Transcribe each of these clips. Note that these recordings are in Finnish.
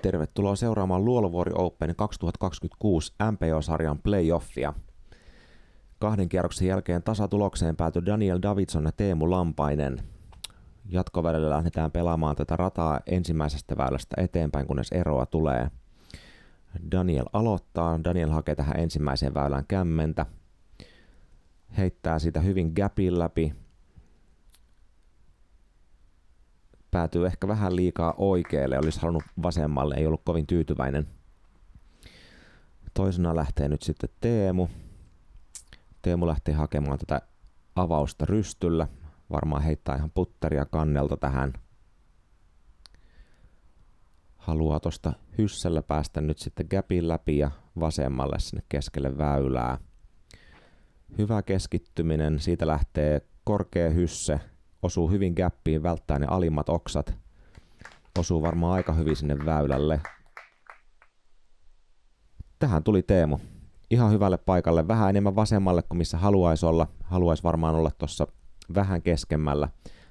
Tervetuloa seuraamaan Luolavuori Open 2026 MPO-sarjan playoffia. 2 kierroksen jälkeen tasatulokseen päätyi Daniel Davidson ja Teemu Lampainen. Jatkovälillä lähdetään pelaamaan tätä rataa ensimmäisestä väylästä eteenpäin, kunnes eroa tulee. Daniel aloittaa. Daniel hakee tähän ensimmäiseen väylään kämmentä. Heittää siitä hyvin gapin läpi. Päätyy ehkä vähän liikaa oikealle, olisi halunnut vasemmalle, ei ollut kovin tyytyväinen. Toisena lähtee nyt sitten Teemu. Teemu lähtee hakemaan tätä avausta rystyllä. Varmaan heittää ihan putteria kannelta tähän. Haluaa tosta hyssällä päästä nyt sitten gapin läpi ja vasemmalle sinne keskelle väylää. Hyvä keskittyminen, siitä lähtee korkea hysse. Osuu hyvin gappiin, välttää ne alimmat oksat. Osuu varmaan aika hyvin sinne väylälle. Tähän tuli Teemu. Ihan hyvälle paikalle, vähän enemmän vasemmalle kuin missä haluaisi olla. Haluaisi varmaan olla tuossa vähän keskemmällä.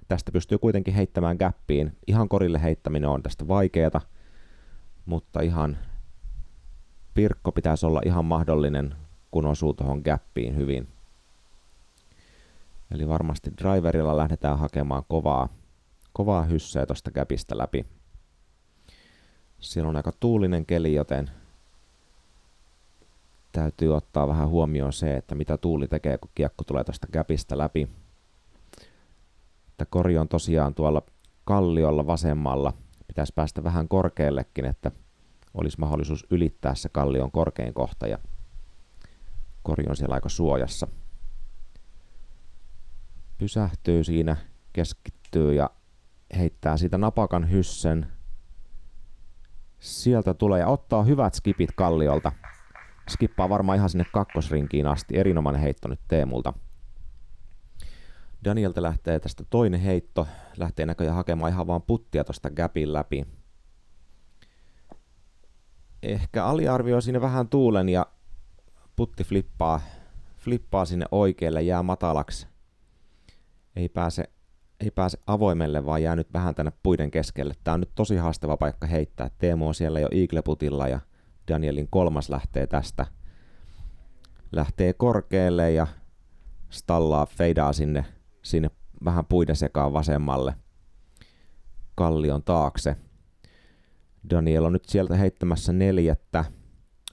Tästä pystyy kuitenkin heittämään gappiin. Ihan korille heittäminen on tästä vaikeeta, mutta ihan pirkko pitäisi olla ihan mahdollinen, kun osuu tuohon gappiin hyvin. Eli varmasti driverilla lähdetään hakemaan kovaa hysseä tuosta gapista läpi. Siellä on aika tuulinen keli, joten täytyy ottaa vähän huomioon se, että mitä tuuli tekee, kun kiekko tulee tuosta gapista läpi. Että kori on tosiaan tuolla kalliolla vasemmalla. Pitäisi päästä vähän korkeallekin, että olisi mahdollisuus ylittää se kallion korkein kohta. Ja kori on siellä aika suojassa. Pysähtyy siinä, keskittyy ja heittää siitä napakan hyssen. Sieltä tulee ja ottaa hyvät skipit kalliolta. Skippaa varmaan ihan sinne kakkosrinkiin asti. Erinomainen heitto nyt Teemulta. Danielta lähtee tästä toinen heitto. Lähtee näköjään hakemaan ihan vaan puttia tosta gapin läpi. Ehkä aliarvioi siinä vähän tuulen ja putti flippaa sinne oikealle, jää matalaksi. Ei pääse avoimelle, vaan jää nyt vähän tänne puiden keskelle. Tää on nyt tosi haastava paikka heittää. Teemu on siellä jo eagle-putilla ja Danielin 3. lähtee tästä. Lähtee korkealle ja stallaa, feidaa sinne vähän puiden sekaan vasemmalle kallion taakse. Daniel on nyt sieltä heittämässä 4.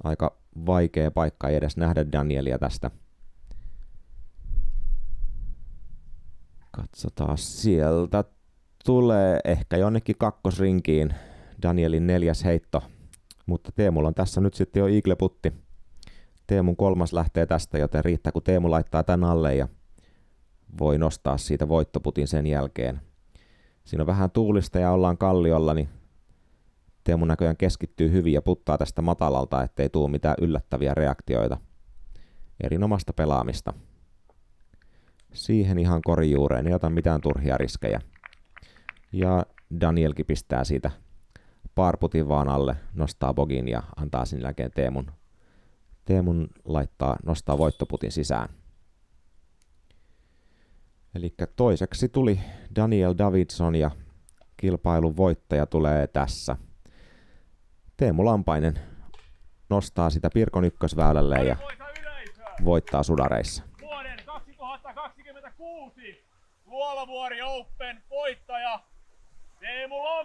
Aika vaikea paikka, ei edes nähdä Danielia tästä. Katsotaan, sieltä tulee ehkä jonnekin kakkosrinkiin Danielin 4. heitto. Mutta Teemulla on tässä nyt sitten jo eagle-putti. Teemun 3. lähtee tästä, joten riittää kun Teemu laittaa tän alle ja voi nostaa siitä voittoputin sen jälkeen. Siinä on vähän tuulista ja ollaan kalliolla, niin Teemu näköjään keskittyy hyvin ja puttaa tästä matalalta, ettei tule mitään yllättäviä reaktioita. Erinomaista pelaamista. Siihen ihan korijuureen, ei ota mitään turhia riskejä. Ja Danielkin pistää siitä parputin vaan alle, nostaa bogin ja antaa sen jälkeen Teemun nostaa voittoputin sisään. Eli toiseksi tuli Daniel Davidson ja kilpailun voittaja tulee tässä. Teemu Lampainen nostaa sitä Pirkon ykkösväylälle ja voittaa sudareissa. Vuoden 2026 Luolavuori Open voittaja Teemu Lampainen.